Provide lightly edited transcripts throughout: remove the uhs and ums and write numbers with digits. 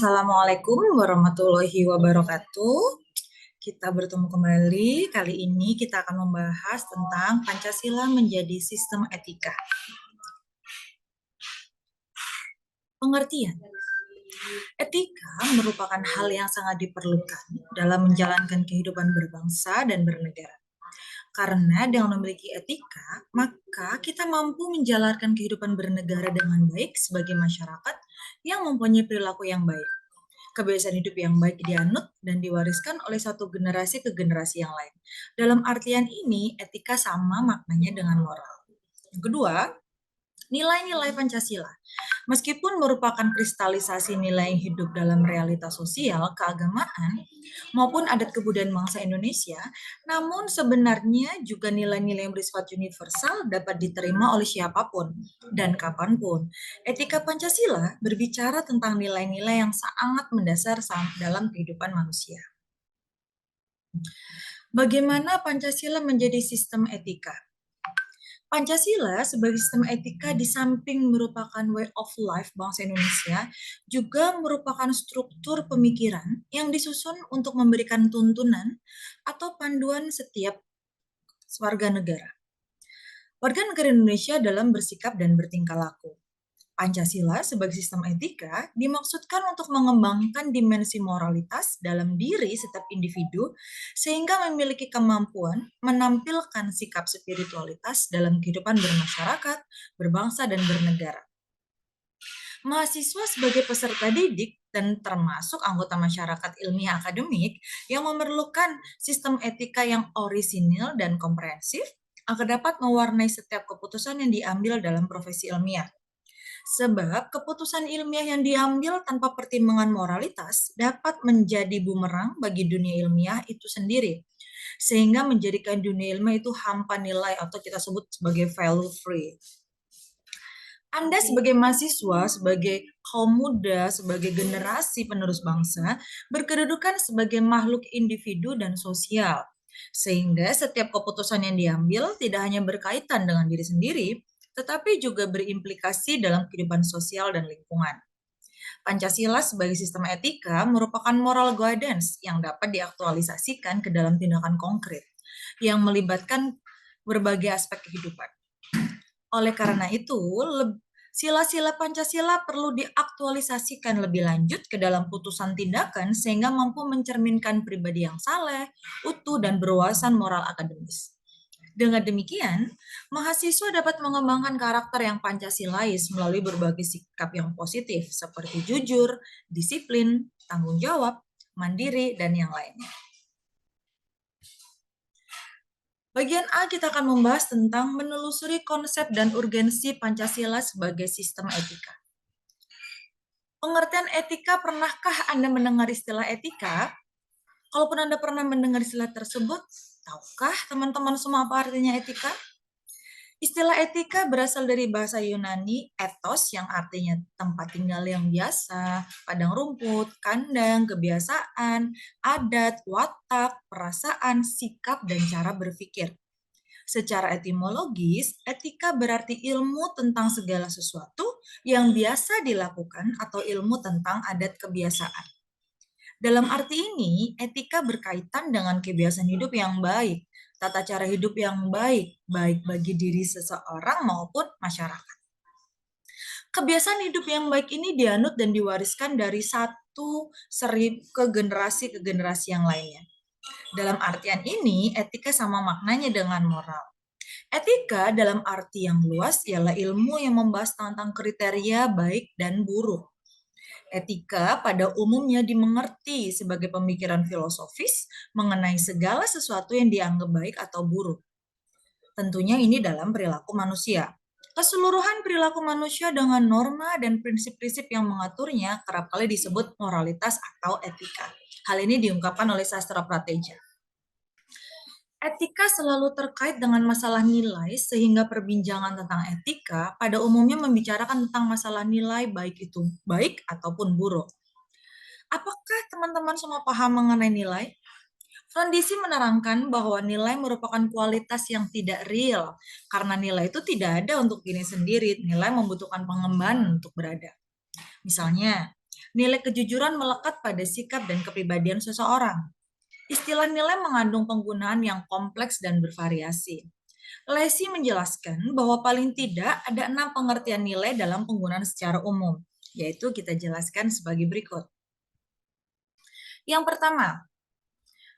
Assalamualaikum warahmatullahi wabarakatuh. Kita bertemu kembali. Kali ini kita akan membahas tentang Pancasila menjadi sistem etika. Pengertian. Etika merupakan hal yang sangat diperlukan dalam menjalankan kehidupan berbangsa dan bernegara. Karena dengan memiliki etika, maka kita mampu menjalankan kehidupan bernegara dengan baik sebagai masyarakat yang mempunyai perilaku yang baik. Kebiasaan hidup yang baik dianut dan diwariskan oleh satu generasi ke generasi yang lain. Dalam artian ini, etika sama maknanya dengan moral. Yang kedua, nilai-nilai Pancasila. Meskipun merupakan kristalisasi nilai yang hidup dalam realitas sosial, keagamaan, maupun adat kebudayaan bangsa Indonesia, namun sebenarnya juga nilai-nilai yang bersifat universal dapat diterima oleh siapapun dan kapanpun. Etika Pancasila berbicara tentang nilai-nilai yang sangat mendasar dalam kehidupan manusia. Bagaimana Pancasila menjadi sistem etika? Pancasila sebagai sistem etika di samping merupakan way of life bangsa Indonesia, juga merupakan struktur pemikiran yang disusun untuk memberikan tuntunan atau panduan setiap warga negara. Warga negara Indonesia dalam bersikap dan bertingkah laku. Pancasila sebagai sistem etika dimaksudkan untuk mengembangkan dimensi moralitas dalam diri setiap individu sehingga memiliki kemampuan menampilkan sikap spiritualitas dalam kehidupan bermasyarakat, berbangsa, dan bernegara. Mahasiswa sebagai peserta didik dan termasuk anggota masyarakat ilmiah akademik yang memerlukan sistem etika yang orisinil dan komprehensif agar dapat mewarnai setiap keputusan yang diambil dalam profesi ilmiah. Sebab keputusan ilmiah yang diambil tanpa pertimbangan moralitas dapat menjadi bumerang bagi dunia ilmiah itu sendiri, sehingga menjadikan dunia ilmiah itu hampa nilai atau kita sebut sebagai value free. Anda sebagai mahasiswa, sebagai kaum muda, sebagai generasi penerus bangsa, berkedudukan sebagai makhluk individu dan sosial. Sehingga setiap keputusan yang diambil tidak hanya berkaitan dengan diri sendiri, tetapi juga berimplikasi dalam kehidupan sosial dan lingkungan. Pancasila sebagai sistem etika merupakan moral guidance yang dapat diaktualisasikan ke dalam tindakan konkret yang melibatkan berbagai aspek kehidupan. Oleh karena itu, sila-sila Pancasila perlu diaktualisasikan lebih lanjut ke dalam putusan tindakan sehingga mampu mencerminkan pribadi yang saleh, utuh, dan berwawasan moral akademis. Dengan demikian, mahasiswa dapat mengembangkan karakter yang Pancasilais melalui berbagai sikap yang positif seperti jujur, disiplin, tanggung jawab, mandiri, dan yang lainnya. Bagian A kita akan membahas tentang menelusuri konsep dan urgensi Pancasila sebagai sistem etika. Pengertian etika, pernahkah Anda mendengar istilah etika? Kalaupun Anda pernah mendengar istilah tersebut, tahukah teman-teman semua apa artinya etika? Istilah etika berasal dari bahasa Yunani ethos yang artinya tempat tinggal yang biasa, padang rumput, kandang, kebiasaan, adat, watak, perasaan, sikap, dan cara berpikir. Secara etimologis, etika berarti ilmu tentang segala sesuatu yang biasa dilakukan atau ilmu tentang adat kebiasaan. Dalam arti ini, etika berkaitan dengan kebiasaan hidup yang baik, tata cara hidup yang baik, baik bagi diri seseorang maupun masyarakat. Kebiasaan hidup yang baik ini dianut dan diwariskan dari satu seri ke generasi yang lainnya. Dalam artian ini, etika sama maknanya dengan moral. Etika dalam arti yang luas ialah ilmu yang membahas tentang kriteria baik dan buruk. Etika pada umumnya dimengerti sebagai pemikiran filosofis mengenai segala sesuatu yang dianggap baik atau buruk. Tentunya ini dalam perilaku manusia. Keseluruhan perilaku manusia dengan norma dan prinsip-prinsip yang mengaturnya kerap kali disebut moralitas atau etika. Hal ini diungkapkan oleh sastra Prateja. Etika selalu terkait dengan masalah nilai, sehingga perbincangan tentang etika pada umumnya membicarakan tentang masalah nilai, baik itu baik ataupun buruk. Apakah teman-teman semua paham mengenai nilai? Kondisi menerangkan bahwa nilai merupakan kualitas yang tidak real, karena nilai itu tidak ada untuk diri sendiri, nilai membutuhkan pengembangan untuk berada. Misalnya, Nilai kejujuran melekat pada sikap dan kepribadian seseorang. Istilah nilai mengandung penggunaan yang kompleks dan bervariasi. Lacey menjelaskan bahwa paling tidak ada 6 pengertian nilai dalam penggunaan secara umum, yaitu kita jelaskan sebagai berikut. Yang pertama,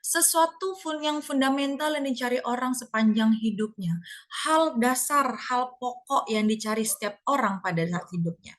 sesuatu yang fundamental yang dicari orang sepanjang hidupnya. Hal dasar, hal pokok yang dicari setiap orang pada saat hidupnya.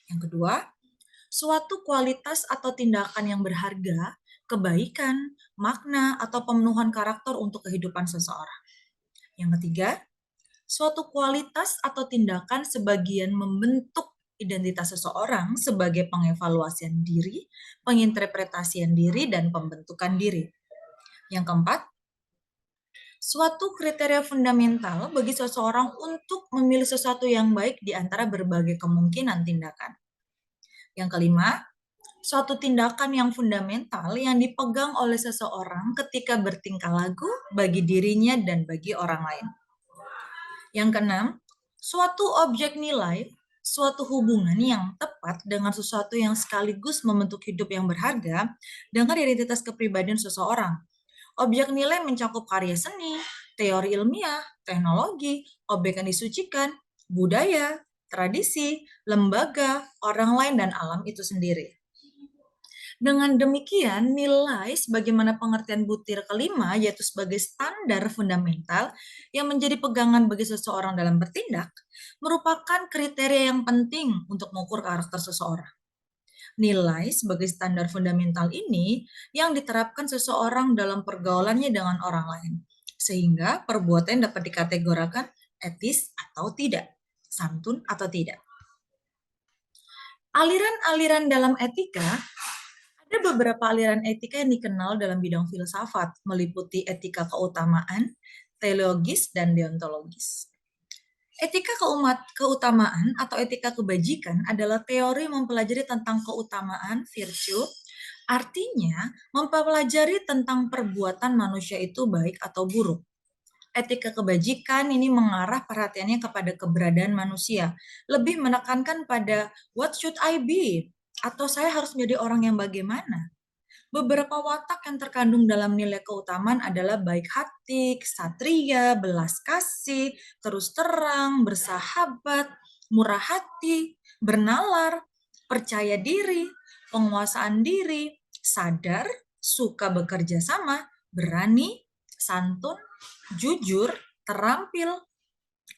Yang kedua, suatu kualitas atau tindakan yang berharga, kebaikan, makna, atau pemenuhan karakter untuk kehidupan seseorang. Yang ketiga, suatu kualitas atau tindakan sebagian membentuk identitas seseorang sebagai pengevaluasian diri, penginterpretasian diri, dan pembentukan diri. Yang keempat, suatu kriteria fundamental bagi seseorang untuk memilih sesuatu yang baik di antara berbagai kemungkinan tindakan. Yang kelima, suatu tindakan yang fundamental yang dipegang oleh seseorang ketika bertingkah laku bagi dirinya dan bagi orang lain. Yang keenam, suatu objek nilai, suatu hubungan yang tepat dengan sesuatu yang sekaligus membentuk hidup yang berharga dengan identitas kepribadian seseorang. Objek nilai mencakup karya seni, teori ilmiah, teknologi, objek yang disucikan, budaya, tradisi, lembaga, orang lain, dan alam itu sendiri. Dengan demikian, nilai sebagaimana pengertian butir kelima, yaitu sebagai standar fundamental yang menjadi pegangan bagi seseorang dalam bertindak, merupakan kriteria yang penting untuk mengukur karakter seseorang. Nilai sebagai standar fundamental ini yang diterapkan seseorang dalam pergaulannya dengan orang lain, sehingga perbuatan dapat dikategorikan etis atau tidak, santun atau tidak. Aliran-aliran dalam etika, ada beberapa aliran etika yang dikenal dalam bidang filsafat, meliputi etika keutamaan, teleologis, dan deontologis. Etika keutamaan atau etika kebajikan adalah teori mempelajari tentang keutamaan, virtue, artinya mempelajari tentang perbuatan manusia itu baik atau buruk. Etika kebajikan ini mengarah perhatiannya kepada keberadaan manusia, lebih menekankan pada what should I be, atau saya harus menjadi orang yang bagaimana. Beberapa watak yang terkandung dalam nilai keutamaan adalah baik hati, ksatria, belas kasih, terus terang, bersahabat, murah hati, bernalar, percaya diri, penguasaan diri, sadar, suka bekerja sama, berani, santun, jujur, terampil,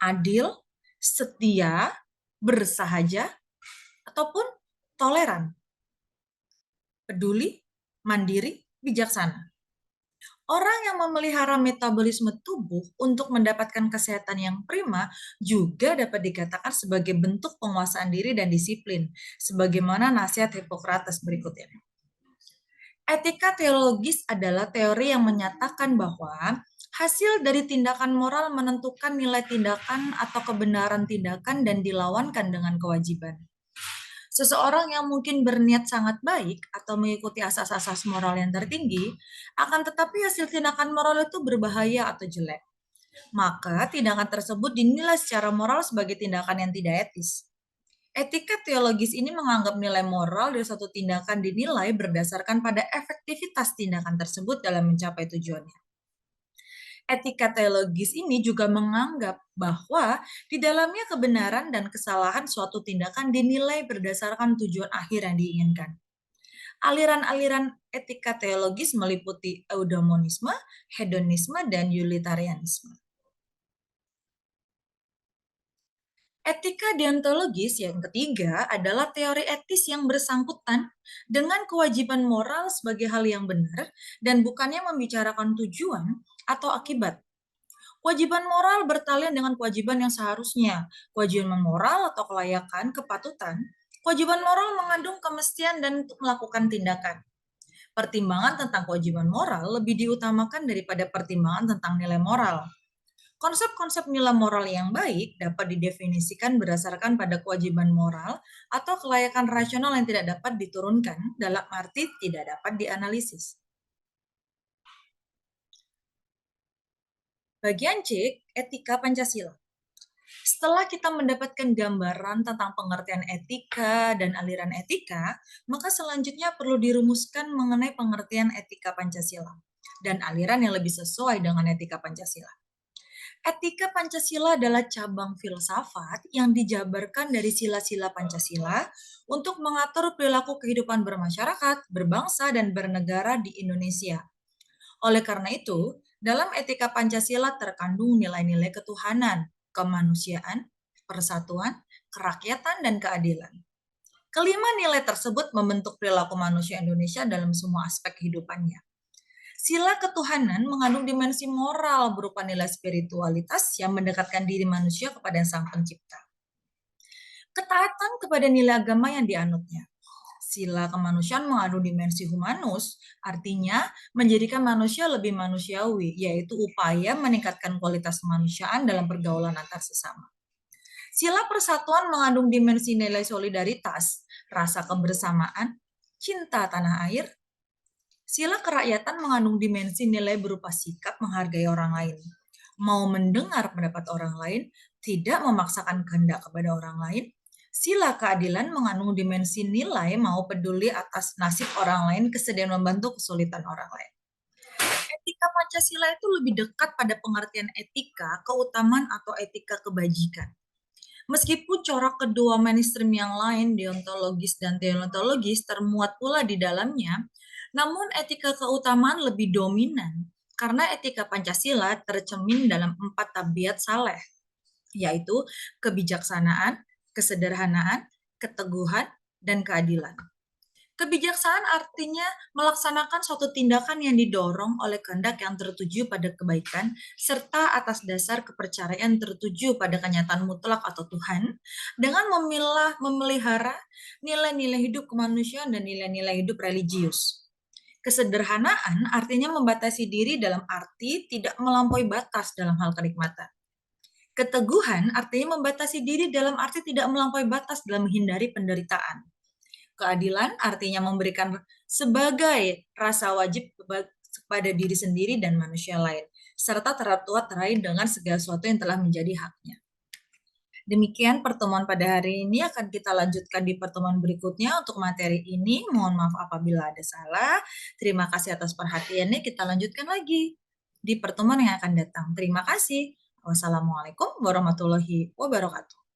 adil, setia, bersahaja, ataupun toleran, peduli, mandiri, bijaksana. Orang yang memelihara metabolisme tubuh untuk mendapatkan kesehatan yang prima juga dapat dikatakan sebagai bentuk penguasaan diri dan disiplin, sebagaimana nasihat Hippocrates berikut ini. Etika teologis adalah teori yang menyatakan bahwa hasil dari tindakan moral menentukan nilai tindakan atau kebenaran tindakan dan dilawankan dengan kewajiban. Seseorang yang mungkin berniat sangat baik atau mengikuti asas-asas moral yang tertinggi, akan tetapi hasil tindakan moral itu berbahaya atau jelek. Maka tindakan tersebut dinilai secara moral sebagai tindakan yang tidak etis. Etika teologis ini menganggap nilai moral dari suatu tindakan dinilai berdasarkan pada efektivitas tindakan tersebut dalam mencapai tujuannya. Etika teologis ini juga menganggap bahwa di dalamnya kebenaran dan kesalahan suatu tindakan dinilai berdasarkan tujuan akhir yang diinginkan. Aliran-aliran etika teologis meliputi eudaimonisme, hedonisme, dan utilitarianisme. Etika deontologis yang ketiga adalah teori etis yang bersangkutan dengan kewajiban moral sebagai hal yang benar dan bukannya membicarakan tujuan atau akibat. Kewajiban moral bertalian dengan kewajiban yang seharusnya. Kewajiban moral atau kelayakan, kepatutan. Kewajiban moral mengandung kemestian dan untuk melakukan tindakan. Pertimbangan tentang kewajiban moral lebih diutamakan daripada pertimbangan tentang nilai moral. Konsep-konsep nilai moral yang baik dapat didefinisikan berdasarkan pada kewajiban moral atau kelayakan rasional yang tidak dapat diturunkan, dalam arti tidak dapat dianalisis. Bagian C, etika Pancasila. Setelah kita mendapatkan gambaran tentang pengertian etika dan aliran etika, maka selanjutnya perlu dirumuskan mengenai pengertian etika Pancasila dan aliran yang lebih sesuai dengan etika Pancasila. Etika Pancasila adalah cabang filsafat yang dijabarkan dari sila-sila Pancasila untuk mengatur perilaku kehidupan bermasyarakat, berbangsa, dan bernegara di Indonesia. Oleh karena itu, dalam etika Pancasila terkandung nilai-nilai ketuhanan, kemanusiaan, persatuan, kerakyatan, dan keadilan. Kelima nilai tersebut membentuk perilaku manusia Indonesia dalam semua aspek kehidupannya. Sila ketuhanan mengandung dimensi moral berupa nilai spiritualitas yang mendekatkan diri manusia kepada Sang Pencipta. Ketaatan kepada nilai agama yang dianutnya. Sila kemanusiaan mengandung dimensi humanus, artinya menjadikan manusia lebih manusiawi, yaitu upaya meningkatkan kualitas kemanusiaan dalam pergaulan antar sesama. Sila persatuan mengandung dimensi nilai solidaritas, rasa kebersamaan, cinta tanah air. Sila kerakyatan mengandung dimensi nilai berupa sikap menghargai orang lain, mau mendengar pendapat orang lain, tidak memaksakan kehendak kepada orang lain. Sila keadilan mengandung dimensi nilai mau peduli atas nasib orang lain, kesediaan membantu kesulitan orang lain. Etika Pancasila itu lebih dekat pada pengertian etika, keutamaan atau etika kebajikan. Meskipun corak kedua mainstream yang lain, deontologis dan deontologis, termuat pula di dalamnya, namun etika keutamaan lebih dominan karena etika Pancasila tercermin dalam 4 tabiat saleh, yaitu kebijaksanaan, kesederhanaan, keteguhan, dan keadilan. Kebijaksanaan artinya melaksanakan suatu tindakan yang didorong oleh kehendak yang tertuju pada kebaikan, serta atas dasar kepercayaan tertuju pada kenyataan mutlak atau Tuhan, dengan memelihara nilai-nilai hidup kemanusiaan dan nilai-nilai hidup religius. Kesederhanaan artinya membatasi diri dalam arti tidak melampaui batas dalam hal kenikmatan. Keteguhan artinya membatasi diri dalam arti tidak melampaui batas dalam menghindari penderitaan. Keadilan artinya memberikan sebagai rasa wajib kepada diri sendiri dan manusia lain, serta terkait dengan segala sesuatu yang telah menjadi haknya. Demikian pertemuan pada hari ini, akan kita lanjutkan di pertemuan berikutnya. Untuk materi ini, mohon maaf apabila ada salah. Terima kasih atas perhatiannya, kita lanjutkan lagi di pertemuan yang akan datang. Terima kasih. Wassalamualaikum warahmatullahi wabarakatuh.